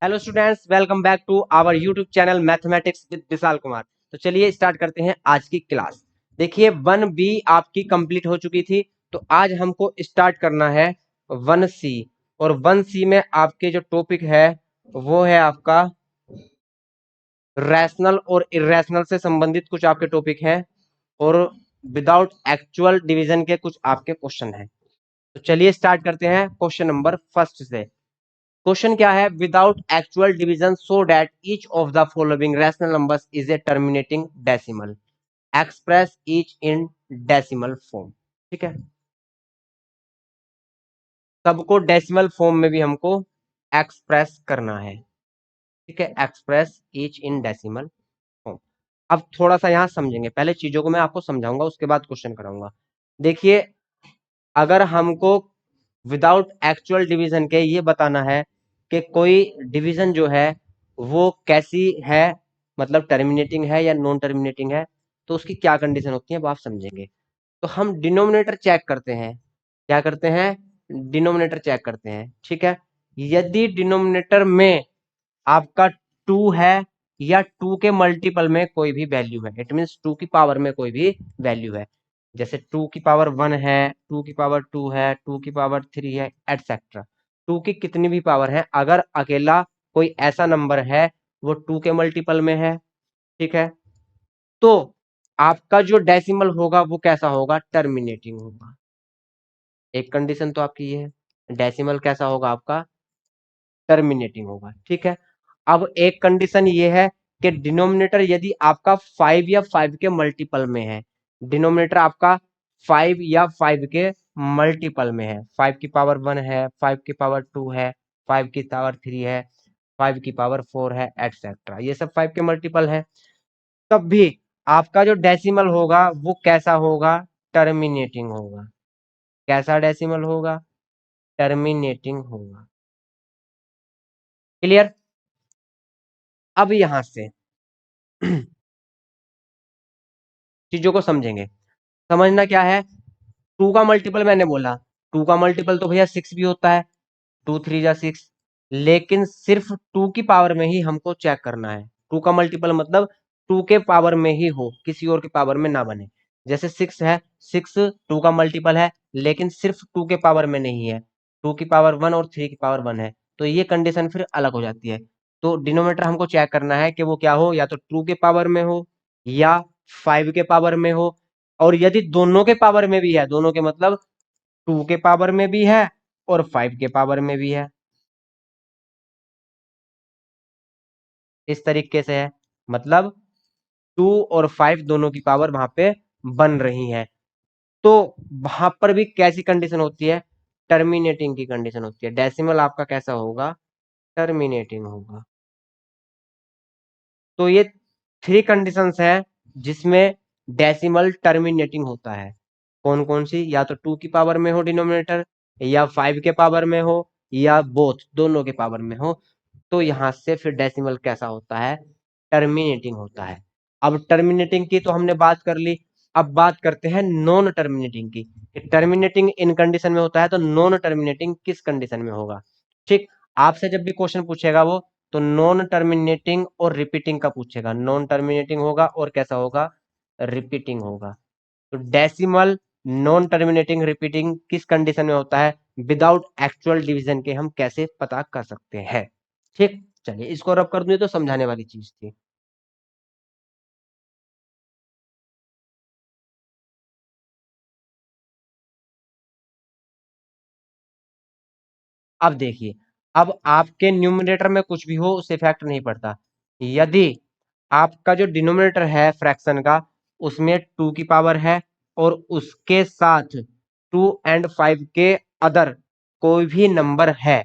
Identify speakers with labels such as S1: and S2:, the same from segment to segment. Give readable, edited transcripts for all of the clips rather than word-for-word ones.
S1: Hello students, welcome back to our YouTube channel mathematics with Vishal Kumar. तो चलिए start करते हैं आज की क्लास। देखिए 1B आपकी कंप्लीट हो चुकी थी, तो आज हमको स्टार्ट करना है 1C। और 1C में आपके जो टॉपिक है वो है आपका रैशनल और इरेशनल से संबंधित कुछ आपके टॉपिक हैं, और विदाउट एक्चुअल डिवीजन के कुछ आपके क्वेश्चन हैं। तो चलिए स्टार्ट करते हैं क्वेश्चन नंबर फर्स्ट से। क्वेश्चन क्या है? Without actual division so that each of the following rational numbers is a terminating decimal, express each in decimal form. ठीक है, सबको डेसिमल फॉर्म में भी हमको एक्सप्रेस करना है। ठीक है, express each in decimal form. अब थोड़ा सा यहां समझेंगे, पहले चीजों को मैं आपको समझाऊंगा, उसके बाद क्वेश्चन कराऊंगा। देखिए, अगर हमको विदाउट एक्चुअल डिवीजन के ये बताना है कि कोई डिवीजन जो है वो कैसी है, मतलब टर्मिनेटिंग है या नॉन टर्मिनेटिंग है, तो उसकी क्या कंडीशन होती है वो आप समझेंगे। तो हम डिनोमिनेटर चेक करते हैं। क्या करते हैं? डिनोमिनेटर चेक करते हैं। ठीक है, यदि डिनोमिनेटर में आपका 2 है या 2 के मल्टीपल में कोई भी वैल्यू है, इट मीन्स 2 की पावर में कोई भी वैल्यू है, जैसे 2 की पावर 1 है, 2 की पावर 2 है, 2 की पावर 3 है, एटसेट्रा। 2 की कितनी भी पावर है, अगर अकेला कोई ऐसा नंबर है वो 2 के मल्टीपल में है, ठीक है, तो आपका जो डेसिमल होगा वो कैसा होगा? टर्मिनेटिंग होगा। एक कंडीशन तो आपकी ये है, डेसिमल कैसा होगा आपका? टर्मिनेटिंग होगा। ठीक है, अब एक कंडीशन ये है कि डिनोमिनेटर यदि आपका 5 या 5 के मल्टीपल में है, डिनोमिनेटर आपका 5 या 5 के मल्टीपल में है, 5 की पावर 1 है, 5 की पावर 2 है, 5 की पावर 3 है, 5 की पावर 4 है, एटसेट्रा, ये सब 5 के मल्टीपल है, तब भी आपका जो डेसिमल होगा वो कैसा होगा? टर्मिनेटिंग होगा। कैसा डेसिमल होगा? टर्मिनेटिंग होगा। क्लियर? अब यहां से चीजों को समझेंगे। समझना क्या है? 2 का मल्टीपल मैंने बोला, 2 का मल्टीपल तो भैया 6 भी होता है, 2 3 जा 6, लेकिन सिर्फ 2 की पावर में ही हमको चेक करना है। 2 का मल्टीपल मतलब 2 के पावर में ही हो, किसी और के पावर में ना बने। जैसे 6 है, 6 2 का मल्टीपल है, लेकिन सिर्फ 2 के पावर में नहीं है, 2 की पावर 1 और 3 की पावर 1 है, तो ये कंडीशन फिर अलग हो जाती है। तो डिनोमिनेटर हमको चेक करना है कि वो क्या हो, या तो 2 के पावर में हो या 5 के पावर में हो, और यदि दोनों के पावर में भी है, दोनों के मतलब 2 के पावर में भी है और 5 के पावर में भी है, इस तरीके से है, मतलब 2 और 5 दोनों की पावर वहां पे बन रही है, तो वहां पर भी कैसी कंडीशन होती है? टर्मिनेटिंग की कंडीशन होती है। डेसिमल आपका कैसा होगा? टर्मिनेटिंग होगा। तो ये 3 कंडीशंस हैं जिसमें डेसिमल टर्मिनेटिंग होता है। कौन कौन सी? या तो 2 की पावर में हो डिनोमिनेटर, या 5 के पावर में हो, या बोथ दोनों के पावर में हो, तो यहां से फिर डेसिमल कैसा होता है? टर्मिनेटिंग होता है। अब टर्मिनेटिंग की तो हमने बात कर ली, अब बात करते हैं नॉन टर्मिनेटिंग की। टर्मिनेटिंग इन कंडीशन में होता है, तो नॉन टर्मिनेटिंग किस कंडीशन में होगा? ठीक, आपसे जब भी क्वेश्चन पूछेगा वो, तो नॉन टर्मिनेटिंग और रिपीटिंग का पूछेगा। नॉन टर्मिनेटिंग होगा और कैसा होगा? रिपीटिंग होगा। तो डेसिमल, नॉन टर्मिनेटिंग, रिपीटिंग किस कंडीशन में होता है? विदाउट एक्चुअल डिवीजन के हम कैसे पता कर सकते हैं? ठीक, चलिए इसको रब कर दूं, तो समझाने वाली चीज थी। अब देखिए, अब आपके न्यूमरेटर में कुछ भी हो उससे इफेक्ट नहीं पड़ता। यदि आपका जो डिनोमिनेटर है फ्रैक्शन का, उसमें 2 की पावर है और उसके साथ 2 एंड 5 के अदर कोई भी नंबर है,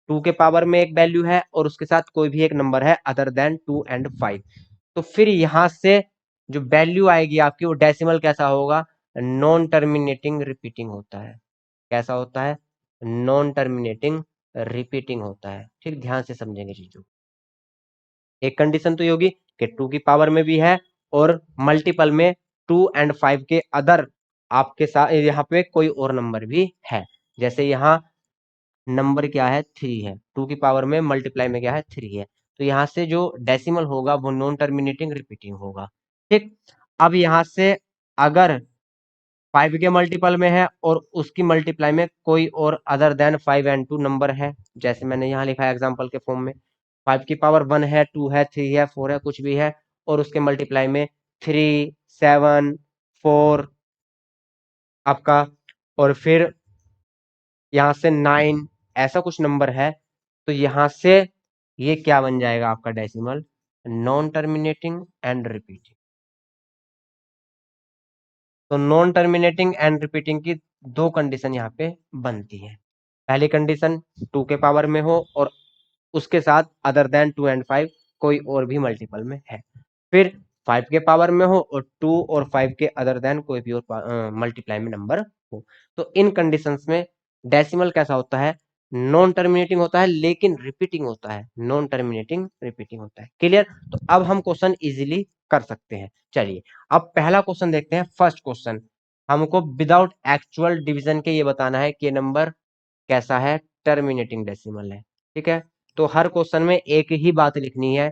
S1: 2 के पावर में एक वैल्यू है और उसके साथ कोई भी एक नंबर है अदर देन 2 एंड 5, तो फिर यहां से जो वैल्यू आएगी आपकी वो डेसिमल कैसा होगा? नॉन टर्मिनेटिंग रिपीटिंग होता है। कैसा होता है? नॉन टर्मिनेटिंग रिपीटिंग होता है। ठीक, ध्यान से समझेंगे चीजों। एक कंडीशन तो ये होगी कि 2 की पावर में भी है और मल्टीपल में 2 एंड 5 के अदर आपके साथ यहाँ पे कोई और नंबर भी है, जैसे यहाँ नंबर क्या है 3 है, 2 की पावर में मल्टीप्लाई में क्या है 3 है। तो यहाँ से जो डेसिमल होगा वो नॉन टर्मिनेटिंग रिपीटिंग होगा। ठीक, अब यहाँ से अगर 5 के मल्टीपल में है और उसकी मल्टीप्लाई में कोई और अदर देन 5 एंड 2 नंबर है, जैसे मैंने यहाँ लिखा है एग्जांपल के फॉर्म में, 5 की पावर 1 है, 2 है, 3 है, 4 है, कुछ भी है, और उसके मल्टीप्लाई में 3, 7, 4 आपका, और फिर यहाँ से 9, ऐसा कुछ नंबर है, तो यहाँ से ये क्या बन जाएगा आपका decimal, non terminating and repeating. तो नॉन टर्मिनेटिंग एंड रिपीटिंग की दो कंडीशन यहाँ पे बनती है। पहली कंडीशन 2 के पावर में हो और उसके साथ अदर देन 2 एंड 5 कोई और भी मल्टीपल में है। फिर 5 के पावर में हो और 2 और 5 के अदर देन कोई भी और मल्टीप्लाई में नंबर हो। तो इन कंडीशंस में डेसिमल कैसा होता है, नॉन टर्मिनेटिंग होता है लेकिन रिपीटिंग होता है, नॉन टर्मिनेटिंग रिपीटिंग होता है। क्लियर? तो अब हम क्वेश्चन इजीली कर सकते हैं। चलिए अब पहला क्वेश्चन देखते हैं। फर्स्ट क्वेश्चन हमको विदाउट एक्चुअल डिवीजन के ये बताना है कि ये नंबर कैसा है, टर्मिनेटिंग डेसिमल है। ठीक है, तो हर क्वेश्चन में एक ही बात लिखनी है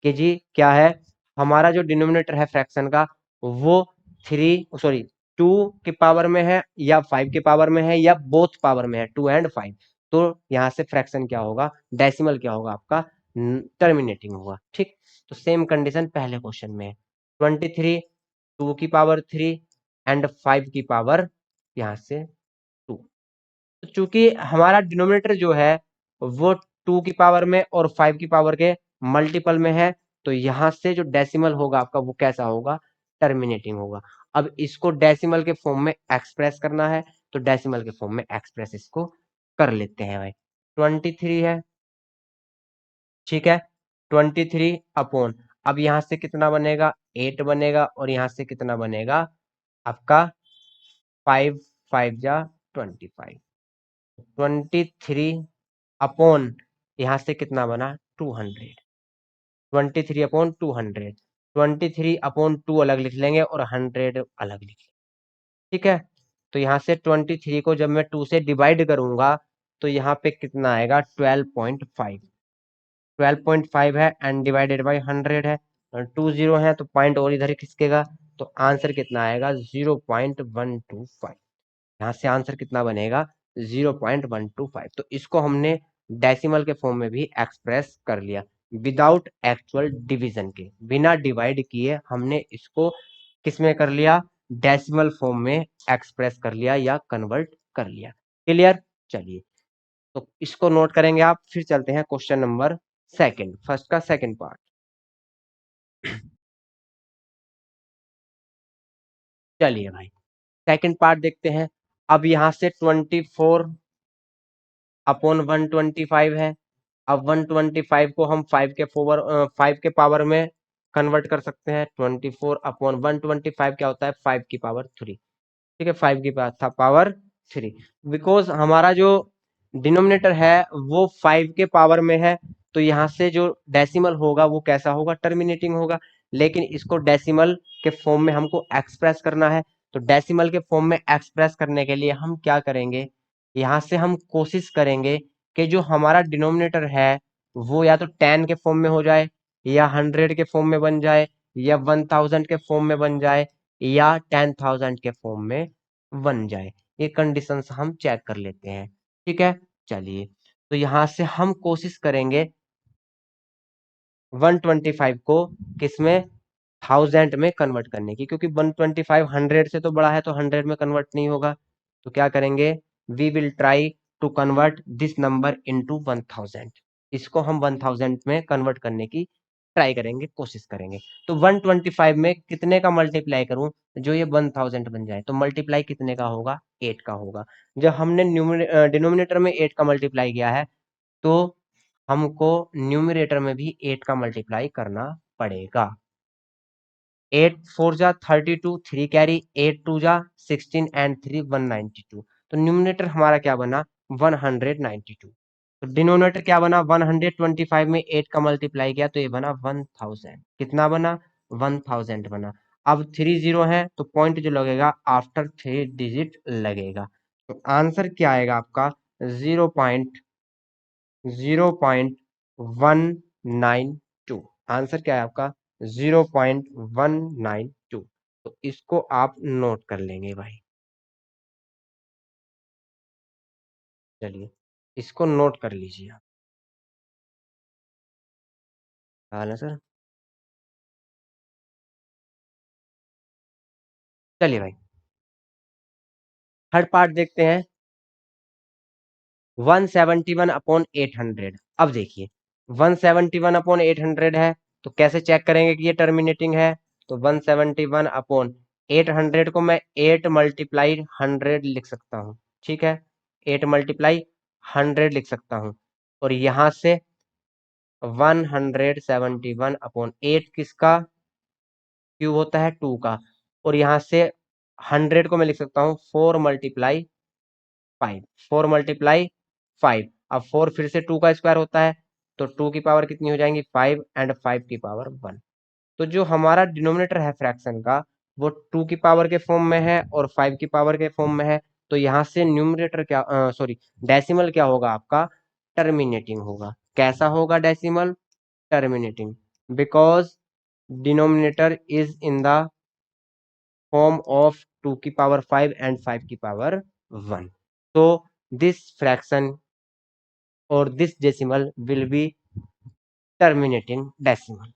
S1: कि जी क्या है, हमारा जो डिनोमिनेटर है फ्रैक्शन का वो 2 के पावर में है या 5 के पावर में है या बोथ पावर में है, 2 एंड 5। तो यहाँ से फ्रैक्शन क्या होगा, डेसिमल क्या होगा आपका, टर्मिनेटिंग होगा। ठीक, तो सेम कंडीशन पहले क्वेश्चन में है, 23 2 की पावर 3 एंड 5 की पावर यहाँ से 2। तो चूंकि हमारा डिनोमिनेटर जो है वो 2 की पावर में और 5 की पावर के मल्टीपल में है, तो यहां से जो डेसिमल होगा आपका वो कैसा होगा, टर्मिनेटिंग होगा। अब इसको डेसिमल के फॉर्म में एक्सप्रेस करना है, तो डेसिमल के फॉर्म में एक्सप्रेस इसको कर लेते हैं भाई। 23 है, ठीक है, 23 अपॉन, अब यहां से कितना बनेगा 8 बनेगा, और यहां से कितना बनेगा आपका 5, 5 जा 25, 23 अपॉन यहां से कितना बना 200, 23 अपॉन 200, 23 अपॉन 2 अलग लिख लेंगे और 100 अलग लिख लेंगे। ठीक है, तो यहाँ से 23 को जब मैं 2 से डिवाइड करूंगा तो यहाँ पे कितना आएगा 12.5, 12.5 है एंड डिवाइडेड बाई 100 है, और 2 जीरो है तो पॉइंट और इधर खिसकेगा, तो आंसर कितना आएगा 0.125। यहाँ से आंसर कितना बनेगा 0.125। तो इसको हमने डेसिमल के फॉर्म में भी एक्सप्रेस कर लिया विदाउट एक्चुअल डिवीजन के, बिना डिवाइड किए हमने इसको किस में कर लिया, डेसिमल फॉर्म में एक्सप्रेस कर लिया या कन्वर्ट कर लिया। क्लियर? चलिए तो इसको नोट करेंगे आप, फिर चलते हैं क्वेश्चन नंबर सेकंड, फर्स्ट का सेकंड पार्ट। चलिए भाई सेकंड पार्ट देखते हैं। अब यहां से 24 अपॉन 125 है। अब 125 को हम 5 के पावर में कन्वर्ट कर सकते हैं, 24 अपॉन 125 क्या होता है 5 की पावर 3। ठीक है, 5 की पावर 3, बिकॉज हमारा जो डिनोमिनेटर है वो 5 के पावर में है, तो यहाँ से जो डेसिमल होगा वो कैसा होगा, टर्मिनेटिंग होगा। लेकिन इसको डेसिमल के फॉर्म में हमको एक्सप्रेस करना है, तो डेसिमल के फॉर्म में एक्सप्रेस करने के लिए हम क्या करेंगे, यहाँ से हम कोशिश करेंगे कि जो हमारा डिनोमिनेटर है वो या तो 10 के फॉर्म में हो जाए, या 100 के फॉर्म में बन जाए, या 1000 के फॉर्म में बन जाए, या 10,000 के फॉर्म में बन जाए। ये कंडीशंस हम चेक कर लेते हैं। ठीक है, चलिए तो यहां से हम कोशिश करेंगे 125 को किसमें, थाउजेंड में कन्वर्ट करने की, क्योंकि 125 100 से तो बड़ा है तो 100 में कन्वर्ट नहीं होगा। तो क्या करेंगे, we will try to convert this number into 1000। इसको हम 1000 में कन्वर्ट करने की ट्राई करेंगे, कोशिश करेंगे। तो 125 में कितने का मल्टीप्लाई करूं जो ये 1000 बन जाए, तो मल्टीप्लाई कितने का होगा 8 का होगा। जब हमने डिनोमिनेटर में 8 का मल्टीप्लाई किया है तो हमको न्यूमरेटर में भी 8 का मल्टीप्लाई करना पड़ेगा। 8 4 जा 32, 3 कैरी, 8 2 जा 16 एंड 3 192। तो न्यूमरेटर हमारा क्या बना 192। तो डिनोमिनेटर क्या बना 125 में 8 का मल्टीप्लाई किया तो ये बना 1000। कितना बना 1000 बना। अब 3 जीरो है तो पॉइंट जो लगेगा आफ्टर 3 डिजिट लगेगा। तो आंसर क्या आएगा आपका 0.192। आंसर क्या है आपका? 0.192। तो इसको आप नोट कर लेंगे भाई। चलिए इसको नोट कर लीजिए आप। हाल है सर। चलिए भाई थर्ड पार्ट देखते हैं। 171/800। अब देखिए 171/800 है, तो कैसे चेक करेंगे कि ये टर्मिनेटिंग है? तो 171/800 को मैं 8 मल्टीप्लाई 100 लिख सकता हूँ। ठीक है, 8 मल्टीप्लाई 100 लिख सकता हूँ। और यहां से 171/8 किसका क्यूब होता है? 2 का। और यहां से 100 को मैं लिख सकता हूँ 4 मल्टीप्लाई 5। 4 मल्टीप्लाई 5। अब 4 फिर से 2 का स्क्वायर होता है, तो 2 की पावर कितनी हो जाएंगी? 5 एंड 5 की पावर 1। तो जो हमारा डिनोमिनेटर है फ्रैक्शन का, वो 2 की पावर के फॉर्म में है और 5 की पावर के फॉर्म में है। तो यहाँ से न्यूमरेटर क्या, सॉरी, डेसिमल क्या होगा आपका? टर्मिनेटिंग होगा। कैसा होगा decimal? Terminating. Because denominator is in the form of 2 की पावर 5 एंड 5 की power 1। so this fraction or this decimal will be terminating decimal।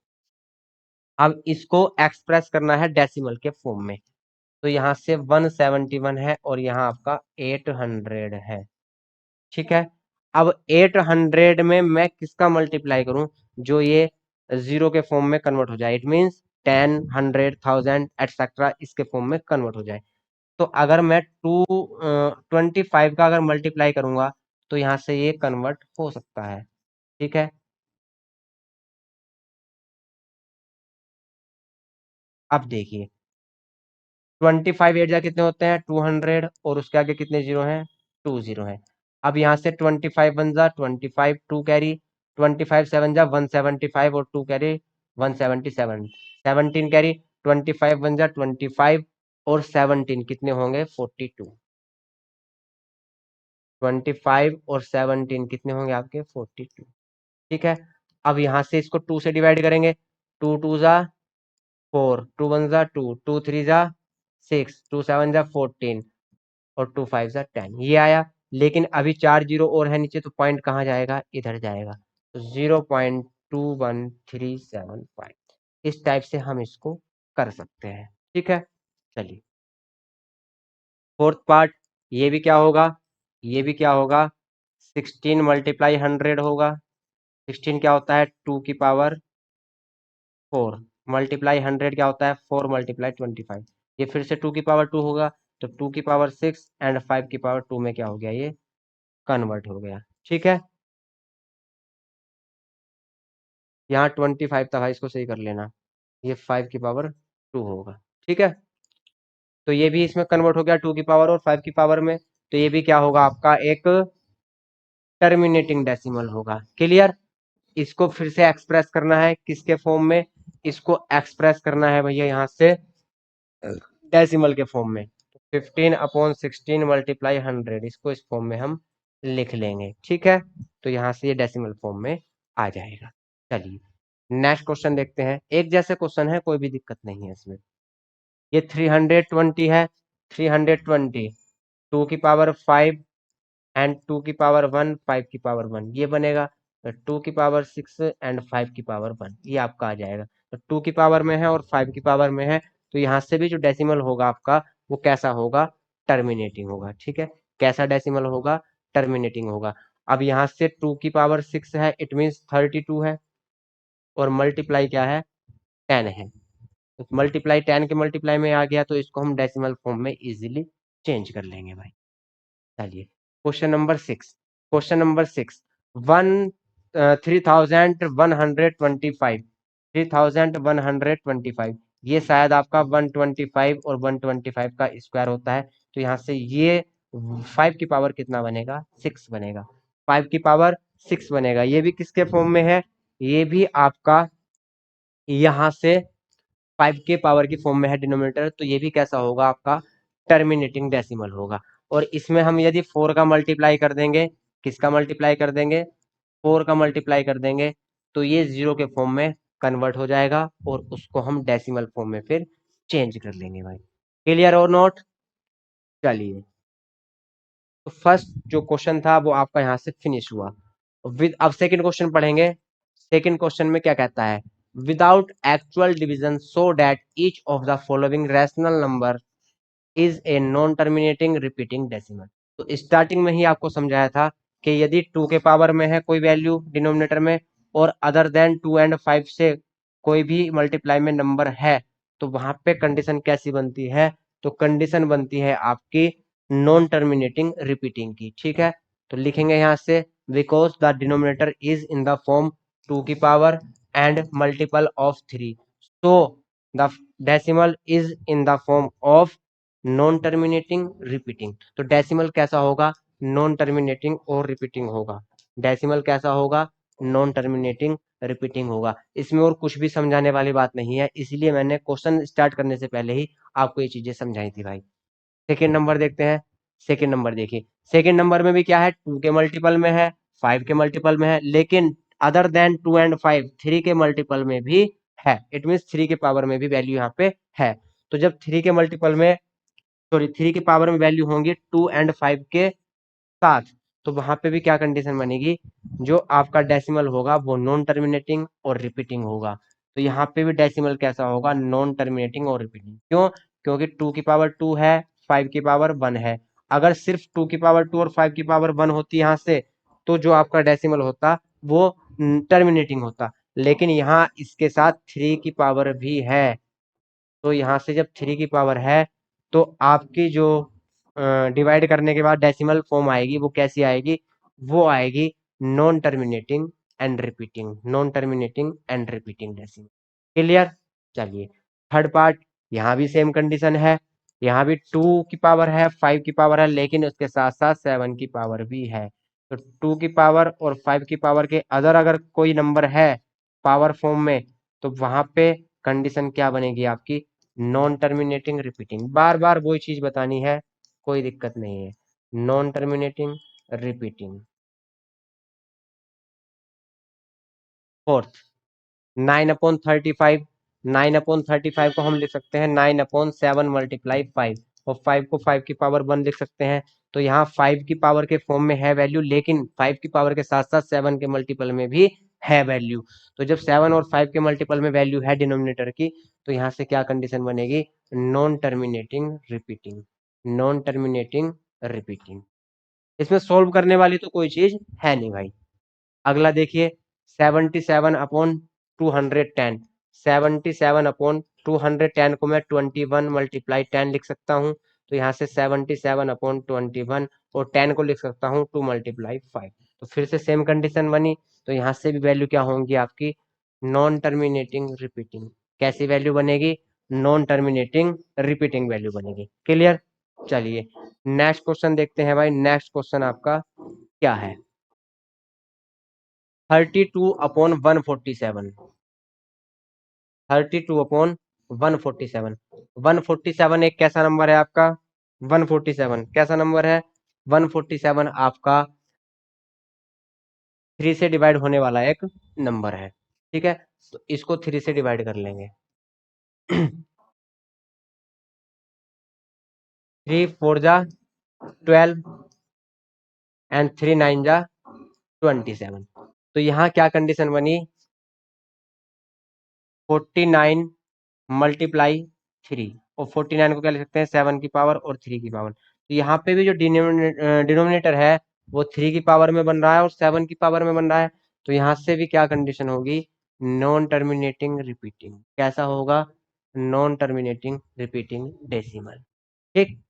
S1: अब इसको एक्सप्रेस करना है डेसिमल के फॉर्म में। तो यहाँ से 171 है और यहाँ आपका 800 है। ठीक है, अब 800 में मैं किसका मल्टीप्लाई करूं? जो ये जीरो के फॉर्म में कन्वर्ट हो जाए। इट मीन्स 10, 100, 1000 एटसेट्रा इसके फॉर्म में कन्वर्ट हो जाए। तो अगर मैं 25 का अगर मल्टीप्लाई करूंगा तो यहाँ से ये कन्वर्ट हो सकता है। ठीक है, अब देखिए 25 एट जा कितने होते हैं? 200। और उसके आगे कितने जीरो हैं? 2 जीरो हैं। अब यहाँ से 25 बन जा 25, 2 कैरी, 25 7 जा 175 और 2 कैरी 177, 17 कैरी, 25 बन जा 25 और 17 कितने होंगे? 42। 25 और 17 कितने होंगे आपके? 42। ठीक है, अब यहाँ से इसको 2 से डिवाइड करेंगे। 2 2 जा 4, 2 1 जा 2, 2 3 जा 6, 2 7 जा 14 और 2 5 जा 10। ये आया। लेकिन अभी 4 जीरो और है नीचे, तो पॉइंट कहाँ जाएगा? इधर जाएगा। तो 0.21375। इस टाइप से हम इसको कर सकते हैं। ठीक है, चलिए फोर्थ पार्ट। ये भी क्या होगा? ये भी क्या होगा? 16 मल्टीप्लाई 100 होगा। 16 क्या होता है? 2 की पावर 4 मल्टीप्लाई 100 क्या होता है? 4 मल्टीप्लाई 25। ये फिर से 2 की पावर 2 होगा। तो 2 की पावर 6 एंड 5 की पावर 2 में क्या हो गया? ये कन्वर्ट हो गया। ठीक है, यहाँ 25 था भाई, इसको सही कर लेना। ये 5 की पावर 2 होगा। ठीक है, तो ये भी इसमें कन्वर्ट हो गया 2 की पावर और 5 की पावर में। तो ये भी क्या होगा आपका? एक टर्मिनेटिंग डेसिमल होगा। क्लियर? इसको फिर से एक्सप्रेस करना है किसके फॉर्म में? इसको एक्सप्रेस करना है भैया यहाँ से डेसिमल के फॉर्म में। 15/16 मल्टीप्लाई 100, इसको इस फॉर्म में हम लिख लेंगे। ठीक है, तो यहाँ से ये डेसिमल फॉर्म में आ जाएगा। चलिए नेक्स्ट क्वेश्चन देखते हैं। एक जैसे क्वेश्चन है, कोई भी दिक्कत नहीं है इसमें। ये 320 है। 320 2 की पावर 5 एंड 2 की पावर 1, 5 की पावर 1 ये बनेगा। 2 की पावर 6 एंड 5 की पावर 1 ये आपका आ जाएगा। तो 2 की पावर में है और 5 की पावर में है, तो यहाँ से भी जो डेसिमल होगा आपका वो कैसा होगा? टर्मिनेटिंग होगा। ठीक है, कैसा डेसिमल होगा? टर्मिनेटिंग होगा। अब यहाँ से 2 की पावर 6 है, इट मीन्स 32 है। और मल्टीप्लाई क्या है? 10 है। तो मल्टीप्लाई 10 के मल्टीप्लाई में आ गया, तो इसको हम डेसिमल फॉर्म में इजीली चेंज कर लेंगे भाई। चलिए क्वेश्चन नंबर 6। वन 3125, 3125 ये शायद आपका 125 और 125 का स्क्वायर होता है। तो यहाँ से ये 5 की पावर कितना बनेगा? 6 बनेगा। 5 की पावर 6 बनेगा। ये भी किसके फॉर्म में है? ये भी आपका यहाँ से 5 के पावर की फॉर्म में है डिनोमिनेटर। तो ये भी कैसा होगा आपका? टर्मिनेटिंग डेसिमल होगा। और इसमें हम यदि 4 का मल्टीप्लाई कर देंगे, किसका मल्टीप्लाई कर देंगे, 4 का मल्टीप्लाई कर देंगे, तो ये 0 के फॉर्म में कन्वर्ट हो जाएगा और उसको हम डेसिमल फॉर्म में फिर चेंज कर लेंगे भाई। क्लियर और नोट? चलिए, तो फर्स्ट जो क्वेश्चन था वो आपका यहाँ से फिनिश हुआ। विद अब सेकंड क्वेश्चन पढ़ेंगे। सेकंड क्वेश्चन में क्या कहता है, without actual division so that each of the following rational number is a non terminating repeating decimal. तो स्टार्टिंग में ही आपको समझाया था कि यदि 2 के पावर में है कोई वैल्यू डिनोमिनेटर में और अदर देन 2 एंड 5 से कोई भी मल्टीप्लाई में नंबर है, तो वहां पे कंडीशन कैसी बनती है, तो कंडीशन बनती है आपकी नॉन टर्मिनेटिंग रिपीटिंग की। ठीक है, तो लिखेंगे यहां से because the denominator is in the form 2 की power and multiple of 3, so the decimal is in the form of non terminating repeating. तो डेसिमल कैसा होगा, नॉन टर्मिनेटिंग और रिपीटिंग होगा। डेसिमल कैसा होगा, नॉन टर्मिनेटिंग रिपीटिंग होगा। इसमें और कुछ भी समझाने वाली बात नहीं है, इसलिए मैंने क्वेश्चन स्टार्ट करने से पहले ही आपको ये चीजें समझाई थी भाई। सेकेंड नंबर देखते हैं। सेकेंड नंबर देखिए, सेकेंड नंबर में भी क्या है, 2 के मल्टीपल में है, 5 के मल्टीपल में है, लेकिन अदर देन 2 एंड 5 3 के मल्टीपल में भी है। इट मीन 3 के पावर में भी वैल्यू यहाँ पे है। तो जब 3 के मल्टीपल में, सॉरी 3 के पावर में वैल्यू होंगी 2 एंड 5 के साथ, तो वहां पे भी क्या कंडीशन बनेगी, जो आपका डेसिमल होगा वो नॉन टर्मिनेटिंग और रिपीटिंग होगा। तो यहाँ पे भी डेसिमल कैसा होगा, नॉन टर्मिनेटिंग और रिपीटिंग। क्यों, क्योंकि 2 की पावर 2 है, 5 की पावर 1 है। अगर सिर्फ 2 की पावर 2 और 5 की पावर 1 होती यहाँ से, तो जो आपका डेसिमल होता वो टर्मिनेटिंग होता। लेकिन यहाँ इसके साथ 3 की पावर भी है, तो यहाँ से जब 3 की पावर है, तो आपकी जो डिवाइड करने के बाद डेसिमल फॉर्म आएगी वो कैसी आएगी, वो आएगी non terminating and repeating, non terminating and repeating decimal. Clear? चलिए, थर्ड पार्ट, यहाँ भी सेम कंडीशन है। यहाँ भी 2 की पावर है, 5 की पावर है, लेकिन उसके साथ साथ 7 की पावर भी है। तो 2 की पावर और 5 की पावर के अदर अगर कोई नंबर है पावर फॉर्म में, तो वहां पे कंडीशन क्या बनेगी आपकी, नॉन टर्मिनेटिंग रिपीटिंग। बार बार वही चीज बतानी है, कोई दिक्कत नहीं है। Non terminating repeating. फोर्थ, 9/35। 9/35 को हम लिख सकते हैं 9/7 मल्टीप्लाई 5, और 5 को 5 की पावर 1 लिख सकते हैं। तो यहाँ 5 की पावर के फॉर्म में है वैल्यू, लेकिन 5 की पावर के साथ साथ 7 के मल्टीपल में भी है वैल्यू। तो जब 7 और 5 के मल्टीपल में वैल्यू है डिनोमिनेटर की, तो यहाँ से क्या कंडीशन बनेगी, non terminating repeating, non terminating repeating. इसमें सोल्व करने वाली तो कोई चीज है नहीं भाई। अगला देखिए, 77/210। 77/210 को मैं 21 मल्टीप्लाई 10 लिख सकता हूँ। तो यहाँ से 77/21 और 10 को लिख सकता हूँ 2 मल्टीप्लाई 5। तो फिर से सेम कंडीशन बनी। तो यहाँ से भी वैल्यू क्या होंगी आपकी, नॉन टर्मिनेटिंग रिपीटिंग। कैसी वैल्यू बनेगी, नॉन टर्मिनेटिंग रिपीटिंग वैल्यू बनेगी। क्लियर? चलिए, नेक्स्ट क्वेश्चन देखते हैं भाई। नेक्स्ट क्वेश्चन आपका क्या है, 32/147। 32/147। 147 एक कैसा नंबर है आपका, 147 कैसा नंबर है, 147 आपका 3 से डिवाइड होने वाला एक नंबर है। ठीक है, तो इसको 3 से डिवाइड कर लेंगे। 3 4 जा 12 एंड 3 9 जा 27। तो यहाँ क्या कंडीशन बनी, 49 मल्टीप्लाई 3, और 49 को क्या लिख सकते हैं, 7 की पावर और 3 की पावर। तो यहाँ पे भी जो डिनोमिनेटर है वो 3 की पावर में बन रहा है और 7 की पावर में बन रहा है। तो यहाँ से भी क्या कंडीशन होगी, नॉन टर्मिनेटिंग रिपीटिंग। कैसा होगा, नॉन टर्मिनेटिंग रिपीटिंग डेसिमल। ठीक,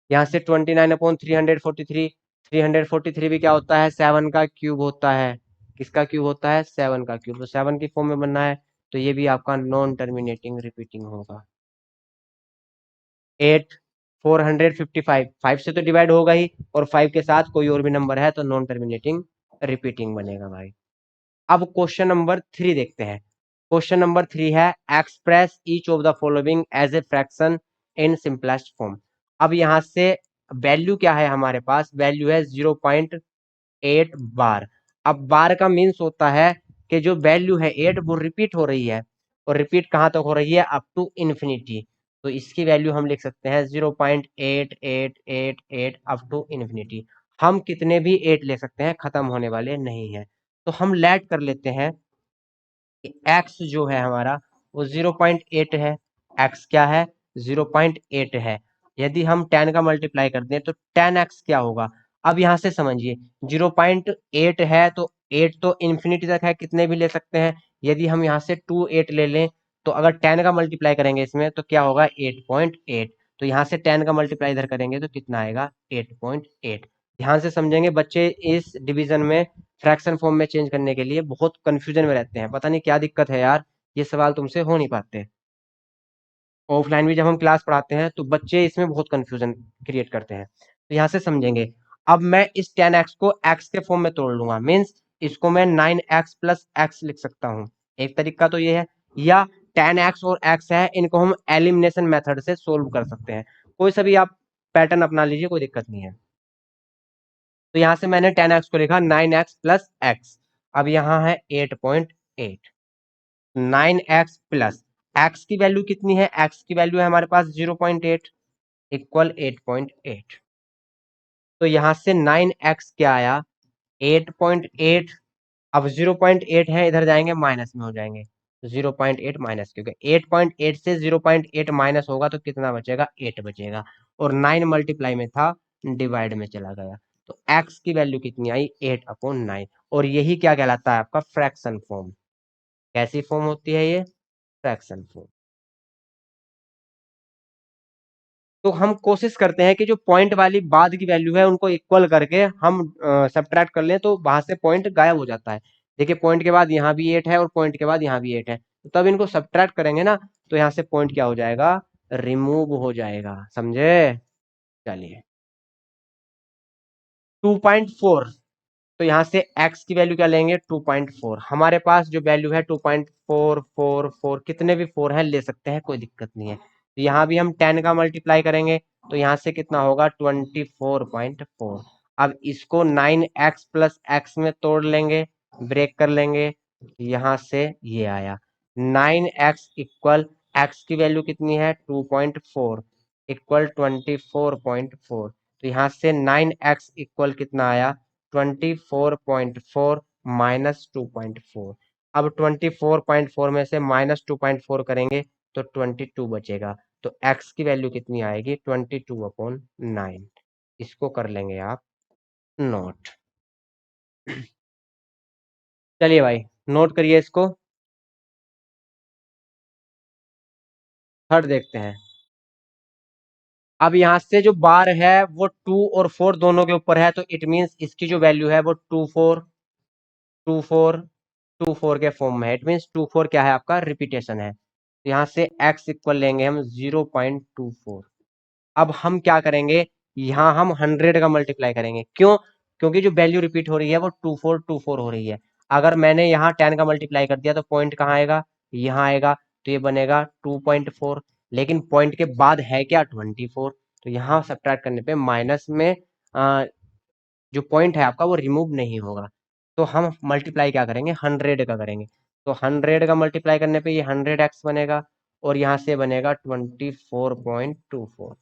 S1: यहाँ से 29/343, 343 भी क्या होता है, 7 का क्यूब होता है। किसका क्यूब होता है, 7 का क्यूब। तो 7 की फॉर्म में बनना है, तो ये भी आपका नॉन टर्मिनेटिंग रिपीटिंग होगा। 8 455, 5 से तो डिवाइड होगा ही, और 5 के साथ कोई और भी नंबर है तो नॉन टर्मिनेटिंग रिपीटिंग बनेगा भाई। अब क्वेश्चन नंबर 3 देखते हैं। क्वेश्चन नंबर 3 है, express each of the following as a fraction in simplest form. अब यहाँ से वैल्यू क्या है हमारे पास, वैल्यू है 0.8 बार। अब बार का मीन्स होता है कि जो वैल्यू है 8 वो रिपीट हो रही है, और रिपीट कहाँ तक हो रही है, अप टू इन्फिनिटी। तो इसकी वैल्यू हम लिख सकते हैं 0.8888 अप टू इन्फिनिटी। हम कितने भी 8 ले सकते हैं, खत्म होने वाले नहीं है। तो हम लेट कर लेते हैं कि x जो है हमारा वो 0.8 है। x क्या है, 0.8 है। यदि हम 10 का मल्टीप्लाई करते हैं तो 10x क्या होगा। अब यहां से समझिए 0.8 है तो 8 तो इन्फिनिटी तक है, कितने भी ले सकते हैं। यदि हम यहाँ से 8 ले लें तो अगर 10 का मल्टीप्लाई करेंगे इसमें तो क्या होगा 8.8। तो यहाँ से 10 का मल्टीप्लाई इधर करेंगे तो कितना आएगा 8.8। ध्यान से समझेंगे बच्चे, इस डिवीजन में फ्रैक्शन फॉर्म में चेंज करने के लिए बहुत कंफ्यूजन में रहते हैं, पता नहीं क्या दिक्कत है यार, ये सवाल तुमसे हो नहीं पाते। ऑफलाइन भी जब हम क्लास पढ़ाते हैं तो बच्चे इसमें बहुत कंफ्यूजन क्रिएट करते हैं, तो यहाँ से समझेंगे। अब मैं इस 10x को x के फॉर्म में तोड़ लूंगा, मीन्स इसको मैं 9x प्लस x लिख सकता हूँ। एक तरीका तो ये है, या 10x और x है इनको हम एलिमिनेशन मेथड से सोल्व कर सकते हैं। कोई सा भी आप पैटर्न अपना लीजिए, कोई दिक्कत नहीं है। तो यहां से मैंने 10x को लिखा 9x प्लस x। अब यहाँ है 8.8, 9x प्लस x की वैल्यू कितनी है, x की वैल्यू है हमारे पास 0.8 इक्वल 8.8। तो यहां से 9x क्या आया 8.8। अब 0.8 है, इधर जाएंगे माइनस में हो जाएंगे, 0.8 माइनस, क्योंकि 8.8 से 0.8 माइनस होगा तो कितना बचेगा 8 बचेगा, और 9 मल्टीप्लाई में था डिवाइड में चला गया। तो x की वैल्यू कितनी आई 8/9। और यही क्या कहलाता है आपका फ्रैक्शन फॉर्म। कैसी फॉर्म होती है ये, फ्रैक्शन फॉर्म। तो हम कोशिश करते हैं कि जो पॉइंट वाली बाद की वैल्यू है उनको इक्वल करके हम सब्ट्रैक्ट कर लें, तो वहां से पॉइंट गायब हो जाता है। देखिए पॉइंट के बाद यहाँ भी 8 है और पॉइंट के बाद यहाँ भी 8 है, तो तब इनको सब्ट्रैक्ट करेंगे ना तो यहाँ से पॉइंट क्या हो जाएगा, रिमूव हो जाएगा, समझे। चलिए 2.4, तो यहाँ से x की वैल्यू क्या लेंगे 2.4। हमारे पास जो वैल्यू है 2.444, कितने भी 4 है ले सकते हैं, कोई दिक्कत नहीं है। तो यहाँ भी हम 10 का मल्टीप्लाई करेंगे तो यहाँ से कितना होगा 24.4। अब इसको 9x प्लस एक्स में तोड़ लेंगे, ब्रेक कर लेंगे, यहाँ से ये आया 9x इक्वल x की वैल्यू कितनी है 2.4 इक्वल 24.4। तो यहाँ से 9x इक्वल कितना आया 24.4 माइनस 2.4। अब 24.4 में से माइनस 2.4 करेंगे तो 22 बचेगा। तो x की वैल्यू कितनी आएगी 22/9। इसको कर लेंगे आप नोट। चलिए भाई नोट करिए इसको। थर्ड देखते हैं। अब यहाँ से जो बार है वो 2 और 4 दोनों के ऊपर है, तो इट मीन्स इसकी जो वैल्यू है वो 24 के फॉर्म में है। इट मीन्स 24 क्या है आपका रिपीटेशन है। तो यहाँ से x इक्वल लेंगे हम 0.24। अब हम क्या करेंगे, यहाँ हम 100 का मल्टीप्लाई करेंगे, क्यों, क्योंकि जो वैल्यू रिपीट हो रही है वो 2424 हो रही है। अगर मैंने यहाँ 10 का मल्टीप्लाई कर दिया तो पॉइंट कहाँ आएगा, यहाँ आएगा, तो ये बनेगा 2.4। लेकिन पॉइंट के बाद है क्या 24, तो यहाँ सब्ट्रैक्ट करने पे माइनस में जो पॉइंट है आपका वो रिमूव नहीं होगा। तो हम मल्टीप्लाई क्या करेंगे 100 का करेंगे, तो 100 का मल्टीप्लाई करने पे ये 100x बनेगा, और यहाँ से बनेगा 24.24,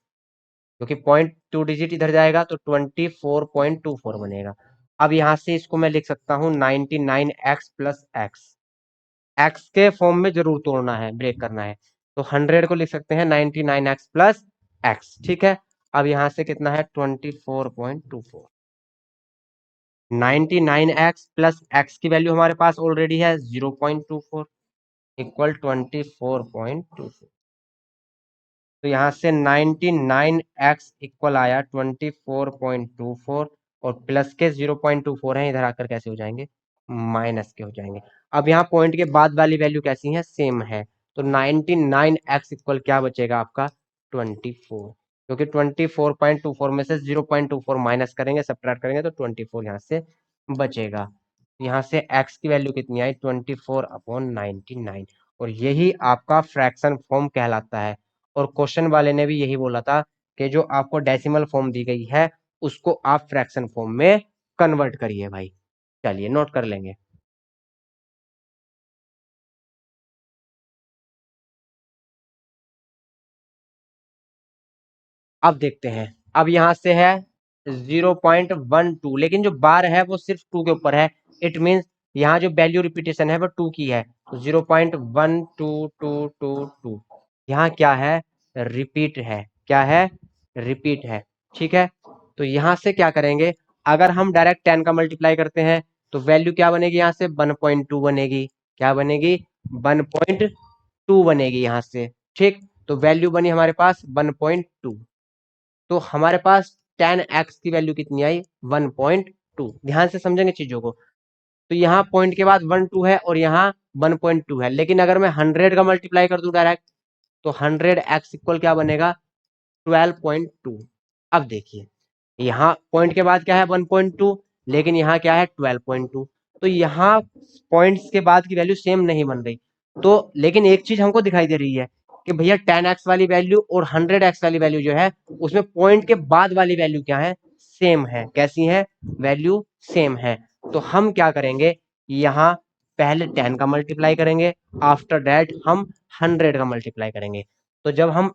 S1: क्योंकि पॉइंट 2 डिजिट इधर जाएगा तो 24.24 बनेगा। अब यहाँ से इसको मैं लिख सकता हूँ 99x प्लस एक्स। एक्स के फॉर्म में जरूर तोड़ना है, ब्रेक करना है, तो 100 को लिख सकते हैं 99x प्लस एक्स, ठीक है। अब यहाँ से कितना है 24.24। 99x प्लस एक्स की वैल्यू हमारे पास ऑलरेडी है 0.24 इक्वल 24.24। तो यहाँ से 99x इक्वल आया 24.24, और प्लस के 0.24 है, इधर आकर कैसे हो जाएंगे माइनस के हो जाएंगे। अब यहाँ पॉइंट के बाद वाली वैल्यू कैसी है सेम है, तो 99x इक्वल क्या बचेगा आपका 24, क्योंकि 24.24 में से 0.24 माइनस करेंगे सब्ट्रैक्ट करेंगे तो 24 यहाँ से बचेगा। यहाँ से x की वैल्यू कितनी आई 24/99, और यही आपका फ्रैक्शन फॉर्म कहलाता है। और क्वेश्चन वाले ने भी यही बोला था कि जो आपको डेसिमल फॉर्म दी गई है उसको आप फ्रैक्शन फॉर्म में कन्वर्ट करिए भाई। चलिए नोट कर लेंगे। अब देखते हैं, अब यहां से है 0.12, लेकिन जो बार है वो सिर्फ 2 के ऊपर है। इट मींस यहाँ जो वैल्यू रिपीटेशन है वो 2 की है, तो 0.122222 यहाँ क्या है, रिपीट है। क्या है, रिपीट है। ठीक है, तो यहां से क्या करेंगे, अगर हम डायरेक्ट 10 का मल्टीप्लाई करते हैं तो वैल्यू क्या बनेगी, यहाँ से 1.2 बनेगी। क्या बनेगी, 1.2 बनेगी यहाँ से। ठीक, तो वैल्यू बनी हमारे पास 1.2। तो हमारे पास 10x की वैल्यू कितनी आई, 1.2। ध्यान से समझेंगे चीजों को। तो यहाँ पॉइंट के बाद 1 2 है और यहाँ 1.2 है, लेकिन अगर मैं 100 का मल्टीप्लाई कर दूं डायरेक्ट तो 100x इक्वल क्या बनेगा, 12.2। अब देखिए, यहाँ पॉइंट के बाद क्या है 1.2, लेकिन यहाँ क्या है 12.2। तो यहाँ पॉइंट्स के बाद की वैल्यू सेम नहीं बन रही। तो लेकिन एक चीज हमको दिखाई दे रही है कि भैया 10x वाली वैल्यू और 100x वाली वैल्यू जो है उसमें पॉइंट के बाद वाली वैल्यू क्या है, सेम है। कैसी है, वैल्यू सेम है। तो हम क्या करेंगे, यहाँ पहले 10 का मल्टीप्लाई करेंगे, आफ्टर दैट हम 100 का मल्टीप्लाई करेंगे। तो जब हम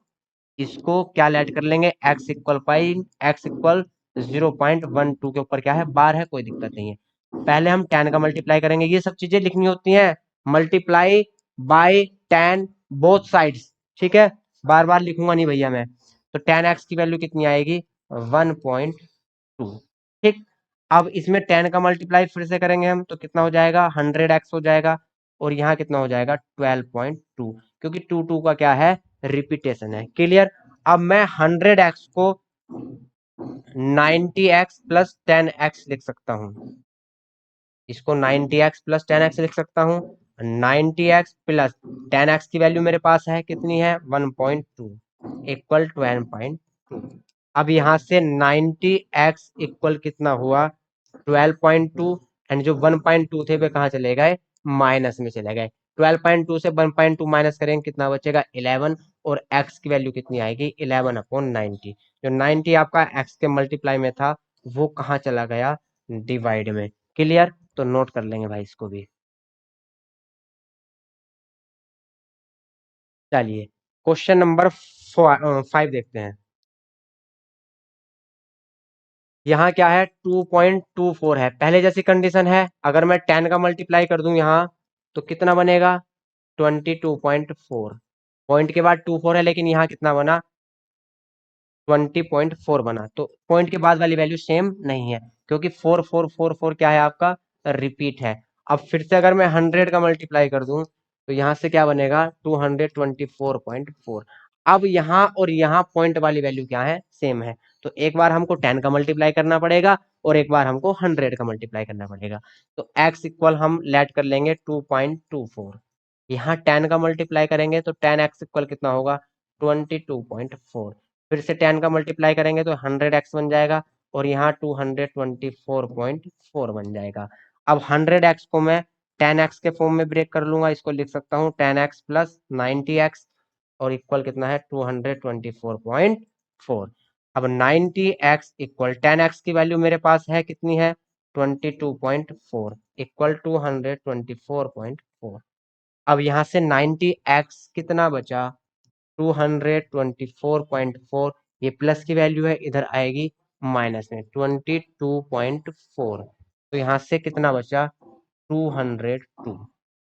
S1: इसको क्या लेट कर लेंगे, x equal pi, x equal 0.12 के ऊपर क्या है, बार है, कोई दिक्कत नहीं है। पहले हम 10 का मल्टीप्लाई करेंगे, ये सब चीजें लिखनी होती हैं, मल्टीप्लाई बाय 10 बोथ साइड्स। ठीक है, बार बार लिखूंगा नहीं भैया मैं। तो 10x की वैल्यू कितनी आएगी, 1.2। ठीक, अब इसमें 10 का मल्टीप्लाई फिर से करेंगे हम तो कितना हो जाएगा, 100x हो जाएगा। और यहाँ कितना हो जाएगा, 12.2, क्योंकि 2 का क्या है, रिपीटेशन है। क्लियर। अब मैं 100x को 90x प्लस 10x लिख सकता हूँ। इसको 90x प्लस 10x लिख सकता हूँ। 90x प्लस 10x की वैल्यू मेरे पास है कितनी है, 1.2 इक्वल 12.2। अब यहाँ से 90x इक्वल कितना हुआ, 12.2। एंड जो 1.2 थे वे कहाँ चले गए, माइनस में चले गए। 12.2 से 1.2 माइनस करेंगे, कितना बचेगा, 11। और x की वैल्यू कितनी आएगी, 11/90। जो 90 आपका x के मल्टीप्लाई में था वो कहाँ चला गया, डिवाइड में। क्लियर, तो नोट कर लेंगे भाई इसको भी। चलिए क्वेश्चन नंबर 5 देखते हैं। यहाँ क्या है, 2.24 है, पहले जैसी कंडीशन है। अगर मैं 10 का मल्टीप्लाई कर दूं यहाँ तो कितना बनेगा, 22.4। पॉइंट के बाद 24 है, लेकिन यहाँ कितना बना, 20.4 बना। तो पॉइंट के बाद वाली वैल्यू सेम नहीं है, क्योंकि 4444 क्या है आपका, रिपीट है। अब फिर से अगर मैं 100 का मल्टीप्लाई कर दूं तो यहाँ से क्या बनेगा, 224.4। अब यहाँ और यहाँ पॉइंट वाली वैल्यू क्या है, सेम है। तो एक बार हमको 10 का मल्टीप्लाई करना पड़ेगा और एक बार हमको 100 का मल्टीप्लाई करना पड़ेगा। तो x इक्वल हम लेट कर लेंगे 2.24। यहाँ 10 का मल्टीप्लाई करेंगे तो 10x इक्वल कितना होगा, 22.4। फिर से 10 का मल्टीप्लाई करेंगे तो 100x बन जाएगा और यहाँ 224.4 बन जाएगा। अब 100x को मैं 10x के फॉर्म में ब्रेक कर लूंगा, इसको लिख सकता हूँ 10x प्लस 90x और इक्वल कितना है, 224.4। अब 90x इक्वल 10x की वैल्यू मेरे पास है कितनी है, 22.4 इक्वल 224.4। अब यहाँ से 90x कितना बचा, 224.4। ये प्लस की वैल्यू है, इधर आएगी माइनस में 22.4। तो यहाँ से कितना बचा, 202।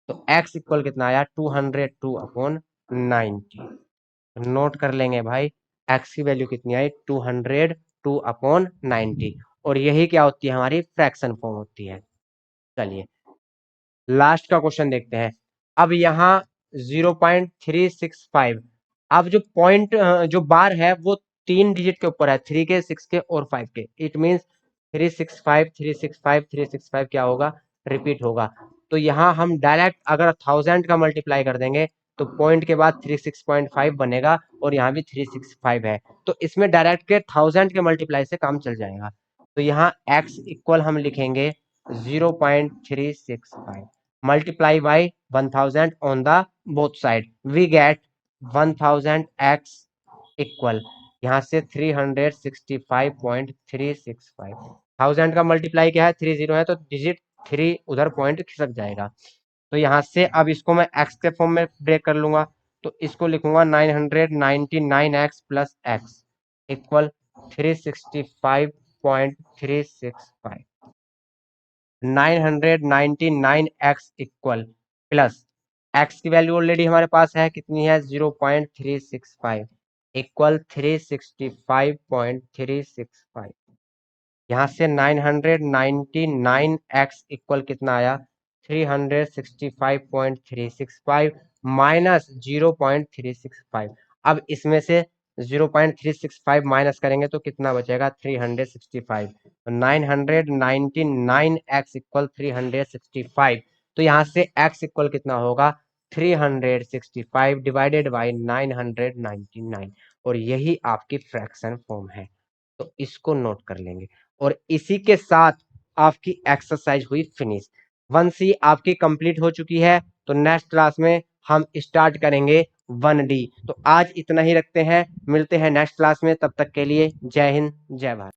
S1: तो x इक्वल कितना आया, 202/90। नोट कर लेंगे भाई, x की वैल्यू कितनी आई, 202/90। और यही क्या होती है, हमारी फ्रैक्शन फॉर्म होती है। चलिए लास्ट का क्वेश्चन देखते हैं। अब यहाँ 0.365। अब जो पॉइंट जो बार है वो 3 डिजिट के ऊपर है, 3 के, 6 के और 5 के। इट मीन्स 365 365 365 क्या होगा, रिपीट होगा। तो यहाँ हम डायरेक्ट अगर 1000 का मल्टीप्लाई कर देंगे तो पॉइंट के बाद 36.5 बनेगा और यहाँ भी 365 है। तो इसमें डायरेक्ट के 1000 के मल्टीप्लाई से काम चल जाएगा। तो यहाँ x इक्वल हम लिखेंगे 0.365 multiply by 1000 on the both side, we get 1000x equal यहाँ से 365.365, 1000 का मल्टीप्लाई क्या है, 30 है तो डिजिट 3 उधर पॉइंट खिसक जाएगा। तो यहाँ से अब इसको मैं एक्स के फॉर्म में ब्रेक कर लूंगा, तो इसको लिखूंगा 999x plus x equal 365.365। 999x equal plus x की वैल्यू ऑलरेडी हमारे पास है, कितनी है, 0.365 इक्वल 365.365। यहाँ से 999x इक्वल कितना आया, 365.365 माइनस 0.365। अब इसमें से 0.365 माइनस करेंगे तो कितना बचेगा, 365। तो 999x इक्वल 365। तो यहाँ से x इक्वल कितना होगा, 365 डिवाइडेड बाई 999, और यही आपकी फ्रैक्शन फॉर्म है। तो इसको नोट कर लेंगे, और इसी के साथ आपकी एक्सरसाइज हुई फिनिश। 1C आपकी कंप्लीट हो चुकी है। तो नेक्स्ट क्लास में हम स्टार्ट करेंगे 1D। तो आज इतना ही रखते हैं, मिलते हैं नेक्स्ट क्लास में, तब तक के लिए जय हिंद जय भारत।